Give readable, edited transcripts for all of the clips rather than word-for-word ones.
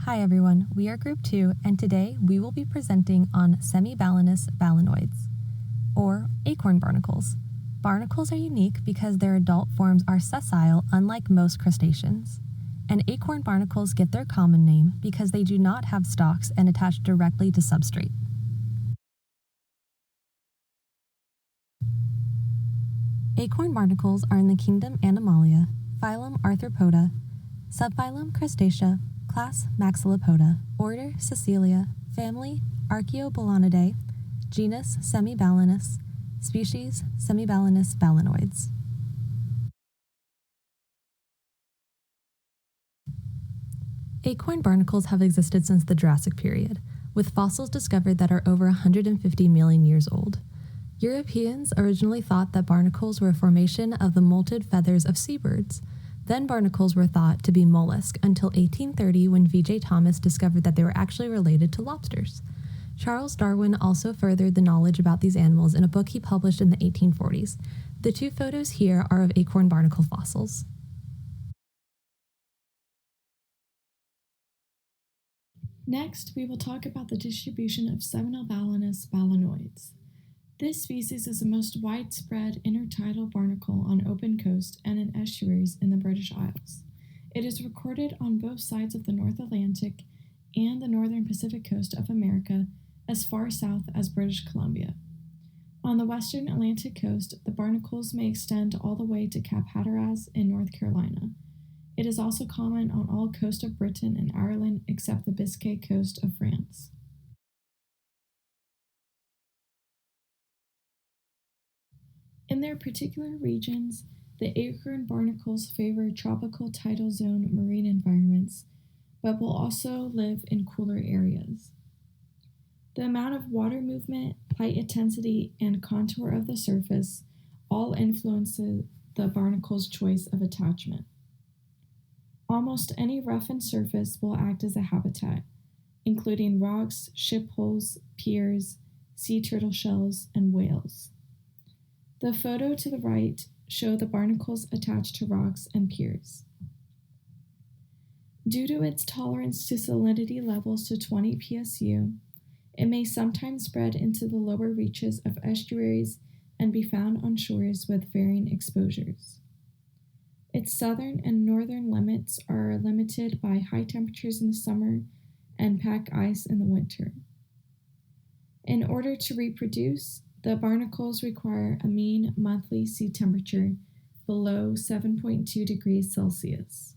Hi everyone, we are Group 2 and today we will be presenting on semibalanous balanoids, or acorn barnacles. Barnacles are unique because their adult forms are sessile unlike most crustaceans. And acorn barnacles get their common name because they do not have stalks and attach directly to substrate. Acorn barnacles are in the kingdom Animalia, phylum Arthropoda, subphylum Crustacea, class Maxillopoda, order Cecilia, family Archaeobalanidae, genus Semibalanus, species Semibalanous balanoids. Acorn barnacles have existed since the Jurassic period, with fossils discovered that are over 150 million years old. Europeans originally thought that barnacles were a formation of the molted feathers of seabirds. Then barnacles were thought to be mollusks until 1830 when V.J. Thomas discovered that they were actually related to lobsters. Charles Darwin also furthered the knowledge about these animals in a book he published in the 1840s. The two photos here are of acorn barnacle fossils. Next, we will talk about the distribution of semibalanous balanoids. This species is the most widespread intertidal barnacle on open coast and in estuaries in the British Isles. It is recorded on both sides of the North Atlantic and the northern Pacific coast of America as far south as British Columbia. On the western Atlantic coast, the barnacles may extend all the way to Cape Hatteras in North Carolina. It is also common on all coast of Britain and Ireland except the Biscay coast of France. In their particular regions, the acorn barnacles favor tropical tidal zone marine environments, but will also live in cooler areas. The amount of water movement, light intensity, and contour of the surface all influence the barnacle's choice of attachment. Almost any roughened surface will act as a habitat, including rocks, ship hulls, piers, sea turtle shells, and whales. The photo to the right shows the barnacles attached to rocks and piers. Due to its tolerance to salinity levels to 20 psu, it may sometimes spread into the lower reaches of estuaries and be found on shores with varying exposures. Its southern and northern limits are limited by high temperatures in the summer and pack ice in the winter. In order to reproduce, the barnacles require a mean monthly sea temperature below 7.2 degrees Celsius.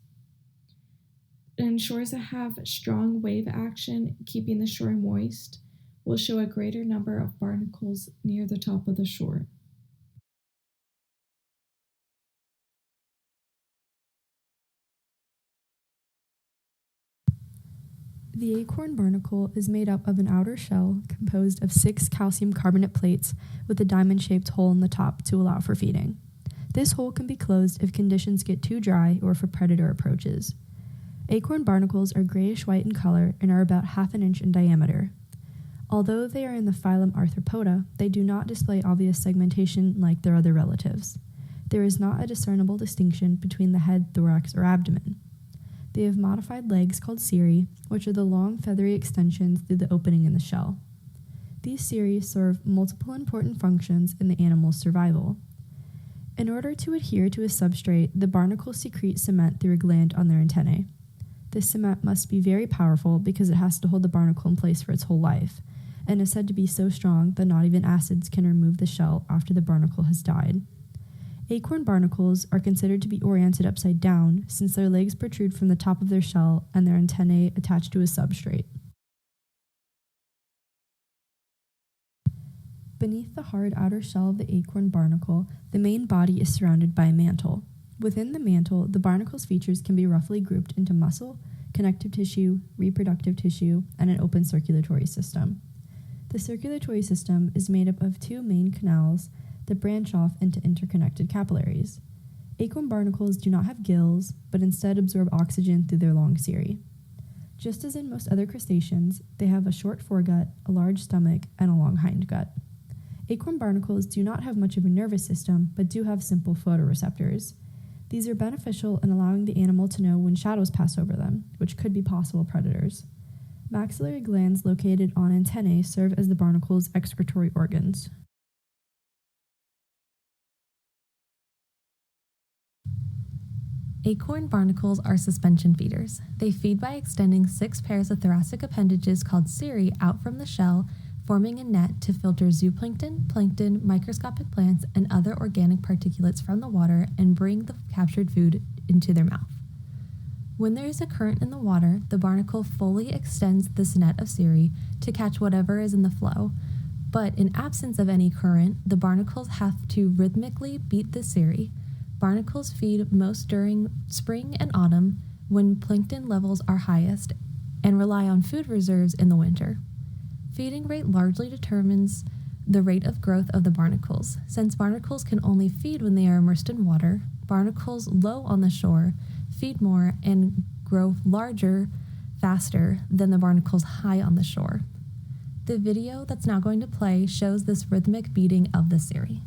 And shores that have strong wave action, keeping the shore moist, will show a greater number of barnacles near the top of the shore. The acorn barnacle is made up of an outer shell composed of 6 calcium carbonate plates with a diamond-shaped hole in the top to allow for feeding. This hole can be closed if conditions get too dry or if a predator approaches. Acorn barnacles are grayish-white in color and are about half an inch in diameter. Although they are in the phylum Arthropoda, they do not display obvious segmentation like their other relatives. There is not a discernible distinction between the head, thorax, or abdomen. They have modified legs called cirri, which are the long feathery extensions through the opening in the shell. These cirri serve multiple important functions in the animal's survival. In order to adhere to a substrate, the barnacles secrete cement through a gland on their antennae. This cement must be very powerful because it has to hold the barnacle in place for its whole life, and is said to be so strong that not even acids can remove the shell after the barnacle has died. Acorn barnacles are considered to be oriented upside down since their legs protrude from the top of their shell and their antennae attach to a substrate. Beneath the hard outer shell of the acorn barnacle, the main body is surrounded by a mantle. Within the mantle, the barnacle's features can be roughly grouped into muscle, connective tissue, reproductive tissue, and an open circulatory system. The circulatory system is made up of 2 main canals that branch off into interconnected capillaries. Acorn barnacles do not have gills, but instead absorb oxygen through their long cirri. Just as in most other crustaceans, they have a short foregut, a large stomach, and a long hindgut. Acorn barnacles do not have much of a nervous system, but do have simple photoreceptors. These are beneficial in allowing the animal to know when shadows pass over them, which could be possible predators. Maxillary glands located on antennae serve as the barnacle's excretory organs. Acorn barnacles are suspension feeders. They feed by extending 6 pairs of thoracic appendages called cirri out from the shell, forming a net to filter zooplankton, plankton, microscopic plants, and other organic particulates from the water and bring the captured food into their mouth. When there is a current in the water, the barnacle fully extends this net of cirri to catch whatever is in the flow. But in absence of any current, the barnacles have to rhythmically beat the cirri. Barnacles feed most during spring and autumn when plankton levels are highest and rely on food reserves in the winter. Feeding rate largely determines the rate of growth of the barnacles. Since barnacles can only feed when they are immersed in water, barnacles low on the shore feed more and grow larger faster than the barnacles high on the shore. The video that's now going to play shows this rhythmic beating of the cirri.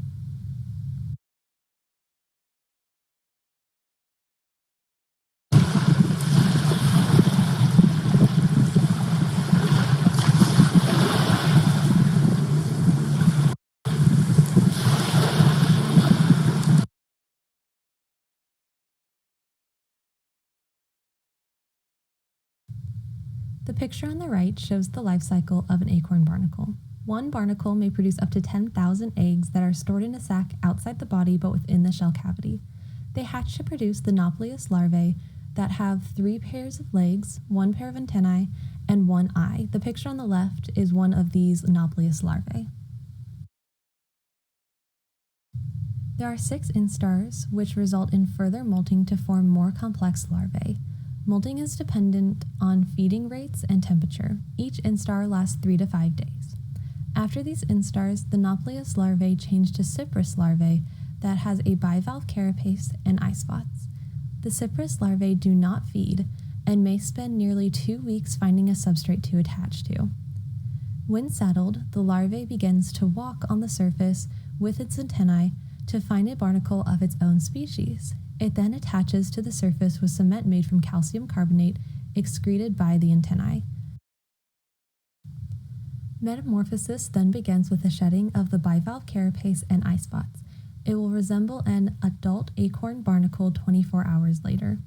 The picture on the right shows the life cycle of an acorn barnacle. One barnacle may produce up to 10,000 eggs that are stored in a sac outside the body but within the shell cavity. They hatch to produce the nauplius larvae that have 3 pairs of legs, 1 pair of antennae, and 1 eye. The picture on the left is one of these nauplius larvae. There are 6 instars, which result in further molting to form more complex larvae. Molting is dependent on feeding rates and temperature. Each instar lasts 3 to 5 days. After these instars, the nauplius larvae change to cypress larvae that has a bivalve carapace and eye spots. The cypress larvae do not feed and may spend nearly 2 weeks finding a substrate to attach to. When settled, the larvae begins to walk on the surface with its antennae to find a barnacle of its own species. It then attaches to the surface with cement made from calcium carbonate excreted by the antennae. Metamorphosis then begins with the shedding of the bivalve carapace and eye spots. It will resemble an adult acorn barnacle 24 hours later.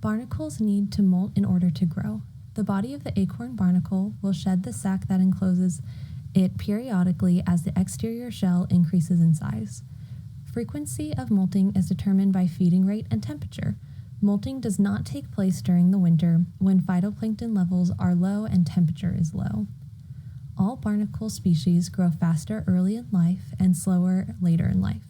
Barnacles need to molt in order to grow. The body of the acorn barnacle will shed the sac that encloses it periodically as the exterior shell increases in size. Frequency of molting is determined by feeding rate and temperature. Molting does not take place during the winter when phytoplankton levels are low and temperature is low. All barnacle species grow faster early in life and slower later in life.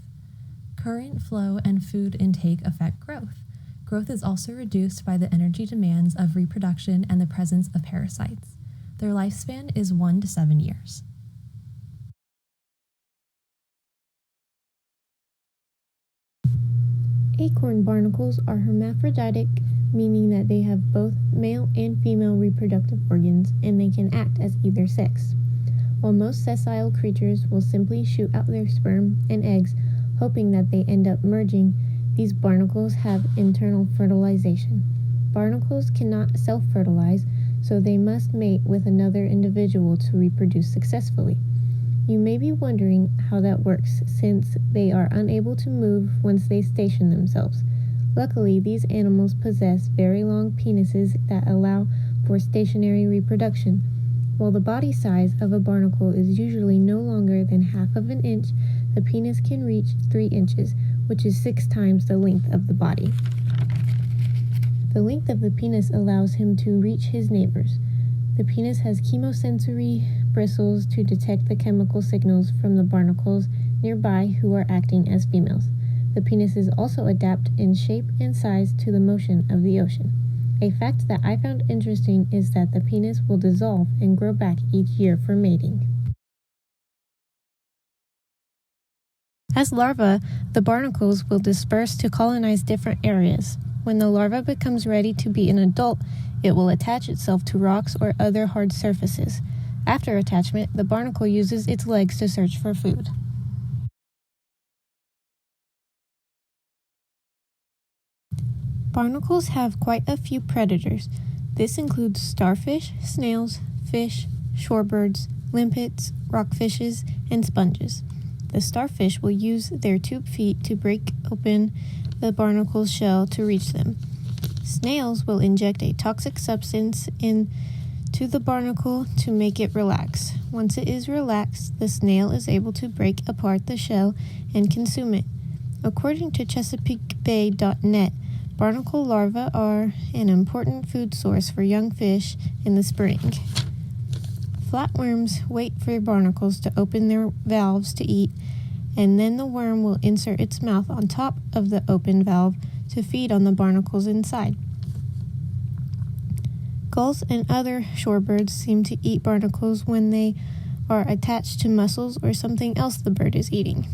Current flow and food intake affect growth. Growth is also reduced by the energy demands of reproduction and the presence of parasites. Their lifespan is 1 to 7 years. Acorn barnacles are hermaphroditic, meaning that they have both male and female reproductive organs, and they can act as either sex. While most sessile creatures will simply shoot out their sperm and eggs, hoping that they end up merging, these barnacles have internal fertilization. Barnacles cannot self-fertilize, so they must mate with another individual to reproduce successfully. You may be wondering how that works, since they are unable to move once they station themselves. Luckily, these animals possess very long penises that allow for stationary reproduction. While the body size of a barnacle is usually no longer than half of an inch, the penis can reach 3 inches, which is 6 times the length of the body. The length of the penis allows him to reach his neighbors. The penis has chemosensory bristles to detect the chemical signals from the barnacles nearby who are acting as females. The penises also adapt in shape and size to the motion of the ocean. A fact that I found interesting is that the penis will dissolve and grow back each year for mating. As larvae, the barnacles will disperse to colonize different areas. When the larva becomes ready to be an adult, it will attach itself to rocks or other hard surfaces. After attachment, the barnacle uses its legs to search for food. Barnacles have quite a few predators. This includes starfish, snails, fish, shorebirds, limpets, rockfishes, and sponges. The starfish will use their tube feet to break open the barnacle's shell to reach them. Snails will inject a toxic substance into the barnacle to make it relax. Once it is relaxed, the snail is able to break apart the shell and consume it. According to ChesapeakeBay.net, barnacle larvae are an important food source for young fish in the spring. Flatworms wait for barnacles to open their valves to eat, and then the worm will insert its mouth on top of the open valve to feed on the barnacles inside. Gulls and other shorebirds seem to eat barnacles when they are attached to mussels or something else the bird is eating.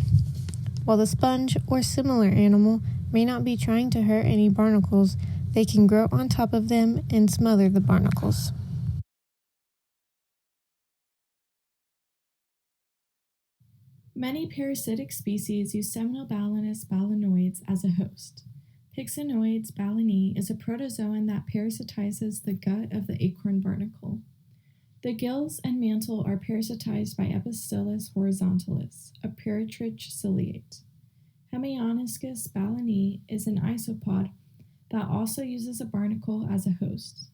While the sponge or similar animal may not be trying to hurt any barnacles, they can grow on top of them and smother the barnacles. Many parasitic species use Seminobalanus balanoids as a host. Pyxinoides balani is a protozoan that parasitizes the gut of the acorn barnacle. The gills and mantle are parasitized by Epistillus horizontalis, a paratrich ciliate. Hemionyscus balani is an isopod that also uses a barnacle as a host.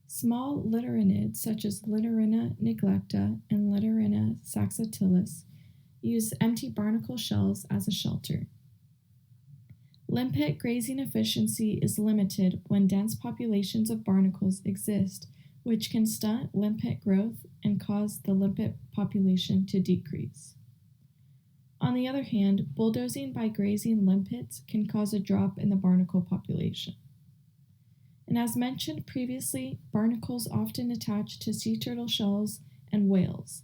Small littorinids such as Littorina neglecta and Littorina saxatilis use empty barnacle shells as a shelter. Limpet grazing efficiency is limited when dense populations of barnacles exist, which can stunt limpet growth and cause the limpet population to decrease. On the other hand, bulldozing by grazing limpets can cause a drop in the barnacle population. And as mentioned previously, barnacles often attach to sea turtle shells and whales.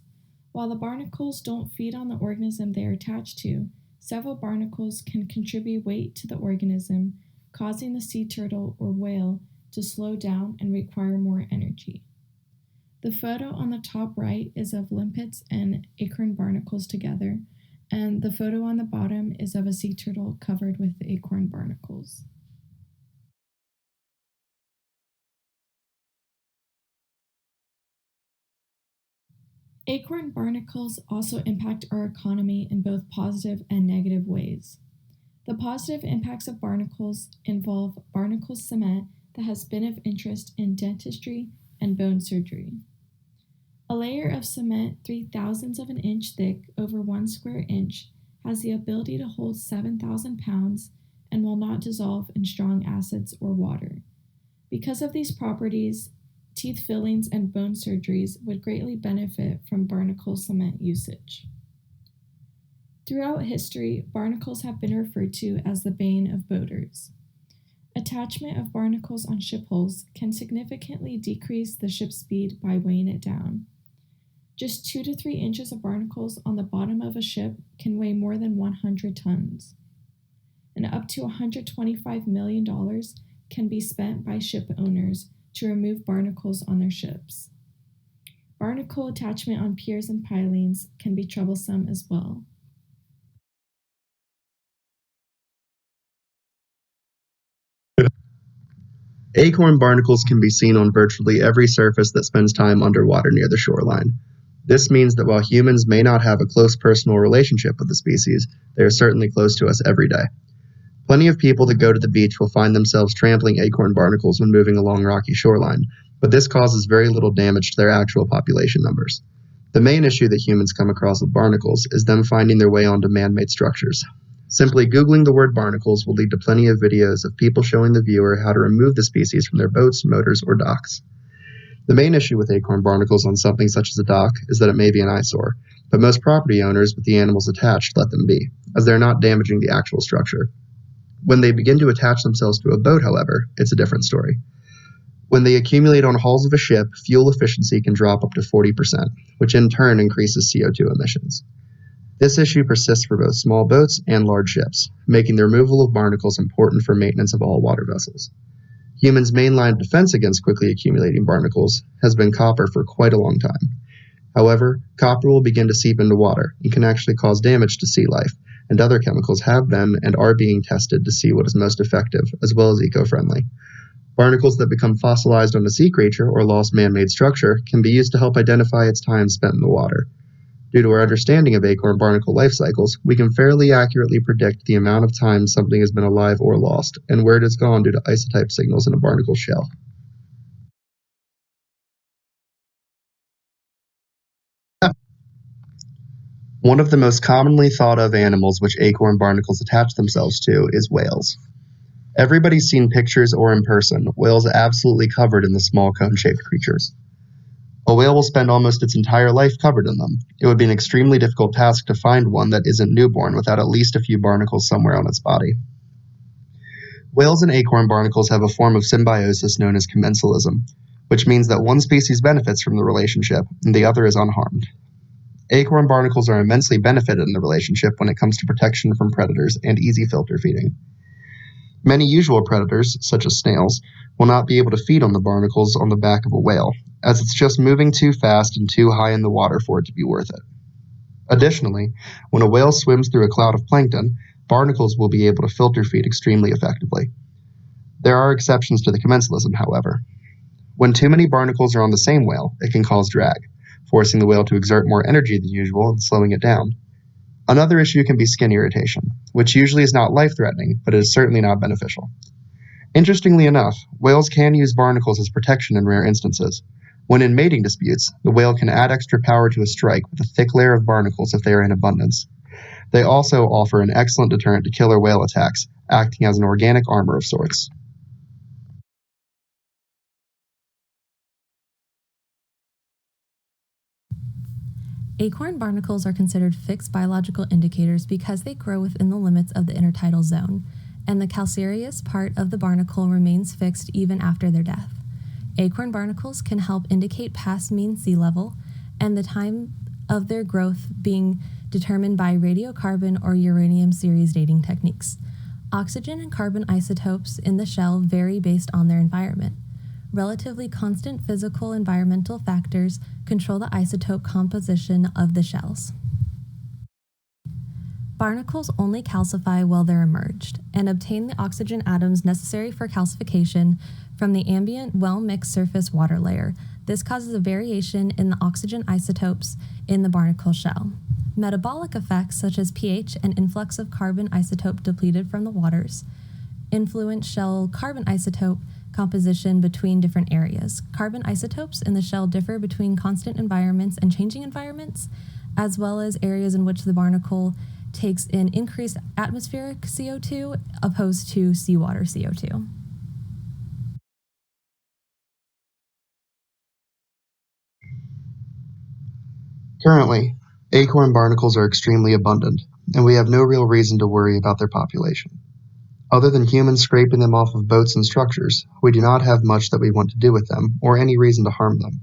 While the barnacles don't feed on the organism they are attached to, several barnacles can contribute weight to the organism, causing the sea turtle or whale to slow down and require more energy. The photo on the top right is of limpets and acorn barnacles together, and the photo on the bottom is of a sea turtle covered with acorn barnacles. Acorn barnacles also impact our economy in both positive and negative ways. The positive impacts of barnacles involve barnacle cement that has been of interest in dentistry and bone surgery. A layer of cement 0.03 of an inch thick over 1 square inch has the ability to hold 7,000 pounds and will not dissolve in strong acids or water. Because of these properties, teeth fillings and bone surgeries would greatly benefit from barnacle cement usage. Throughout history, barnacles have been referred to as the bane of boaters. Attachment of barnacles on ship hulls can significantly decrease the ship's speed by weighing it down. Just 2 to 3 inches of barnacles on the bottom of a ship can weigh more than 100 tons. And up to $125 million can be spent by ship owners to remove barnacles on their ships. Barnacle attachment on piers and pilings can be troublesome as well. Acorn barnacles can be seen on virtually every surface that spends time underwater near the shoreline. This means that while humans may not have a close personal relationship with the species, they are certainly close to us every day. Plenty of people that go to the beach will find themselves trampling acorn barnacles when moving along rocky shoreline, but this causes very little damage to their actual population numbers. The main issue that humans come across with barnacles is them finding their way onto man-made structures. Simply Googling the word barnacles will lead to plenty of videos of people showing the viewer how to remove the species from their boats, motors, or docks. The main issue with acorn barnacles on something such as a dock is that it may be an eyesore, but most property owners with the animals attached let them be, as they are not damaging the actual structure. When they begin to attach themselves to a boat, however, it's a different story. When they accumulate on hulls of a ship, fuel efficiency can drop up to 40%, which in turn increases CO2 emissions. This issue persists for both small boats and large ships, making the removal of barnacles important for maintenance of all water vessels. Humans' main line of defense against quickly accumulating barnacles has been copper for quite a long time. However, copper will begin to seep into water and can actually cause damage to sea life, and other chemicals have been and are being tested to see what is most effective, as well as eco-friendly. Barnacles that become fossilized on a sea creature or lost man-made structure can be used to help identify its time spent in the water. Due to our understanding of acorn barnacle life cycles, we can fairly accurately predict the amount of time something has been alive or lost, and where it has gone due to isotype signals in a barnacle shell. One of the most commonly thought of animals which acorn barnacles attach themselves to is whales. Everybody's seen pictures or in person, whales absolutely covered in the small cone-shaped creatures. A whale will spend almost its entire life covered in them. It would be an extremely difficult task to find one that isn't newborn without at least a few barnacles somewhere on its body. Whales and acorn barnacles have a form of symbiosis known as commensalism, which means that one species benefits from the relationship and the other is unharmed. Acorn barnacles are immensely benefited in the relationship when it comes to protection from predators and easy filter feeding. Many usual predators, such as snails, will not be able to feed on the barnacles on the back of a whale, as it's just moving too fast and too high in the water for it to be worth it. Additionally, when a whale swims through a cloud of plankton, barnacles will be able to filter feed extremely effectively. There are exceptions to the commensalism, however. When too many barnacles are on the same whale, it can cause drag, forcing the whale to exert more energy than usual and slowing it down. Another issue can be skin irritation, which usually is not life-threatening, but is certainly not beneficial. Interestingly enough, whales can use barnacles as protection in rare instances. When in mating disputes, the whale can add extra power to a strike with a thick layer of barnacles if they are in abundance. They also offer an excellent deterrent to killer whale attacks, acting as an organic armor of sorts. Acorn barnacles are considered fixed biological indicators because they grow within the limits of the intertidal zone, and the calcareous part of the barnacle remains fixed even after their death. Acorn barnacles can help indicate past mean sea level and the time of their growth being determined by radiocarbon or uranium series dating techniques. Oxygen and carbon isotopes in the shell vary based on their environment. Relatively constant physical environmental factors control the isotope composition of the shells. Barnacles only calcify while they're emerged and obtain the oxygen atoms necessary for calcification from the ambient, well-mixed surface water layer. This causes a variation in the oxygen isotopes in the barnacle shell. Metabolic effects such as pH and influx of carbon isotope depleted from the waters influence shell carbon isotope composition between different areas. Carbon isotopes in the shell differ between constant environments and changing environments, as well as areas in which the barnacle takes in increased atmospheric CO2 opposed to seawater CO2. Currently, acorn barnacles are extremely abundant, and we have no real reason to worry about their population. Other than humans scraping them off of boats and structures, we do not have much that we want to do with them, or any reason to harm them.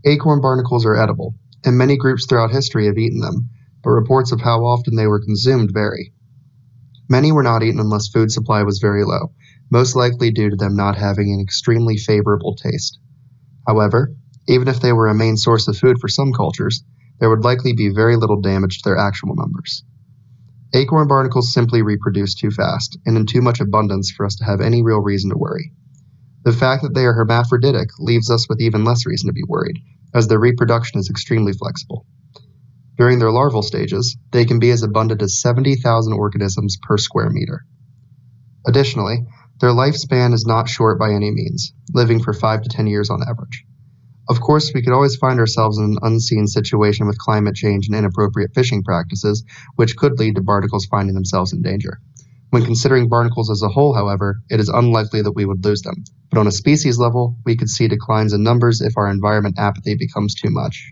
Acorn barnacles are edible, and many groups throughout history have eaten them, but reports of how often they were consumed vary. Many were not eaten unless food supply was very low, most likely due to them not having an extremely favorable taste. However, even if they were a main source of food for some cultures, there would likely be very little damage to their actual numbers. Acorn barnacles simply reproduce too fast and in too much abundance for us to have any real reason to worry. The fact that they are hermaphroditic leaves us with even less reason to be worried, as their reproduction is extremely flexible. During their larval stages, they can be as abundant as 70,000 organisms per square meter. Additionally, their lifespan is not short by any means, living for 5 to 10 years on average. Of course, we could always find ourselves in an unseen situation with climate change and inappropriate fishing practices, which could lead to barnacles finding themselves in danger. When considering barnacles as a whole, however, it is unlikely that we would lose them, but on a species level, we could see declines in numbers if our environment apathy becomes too much.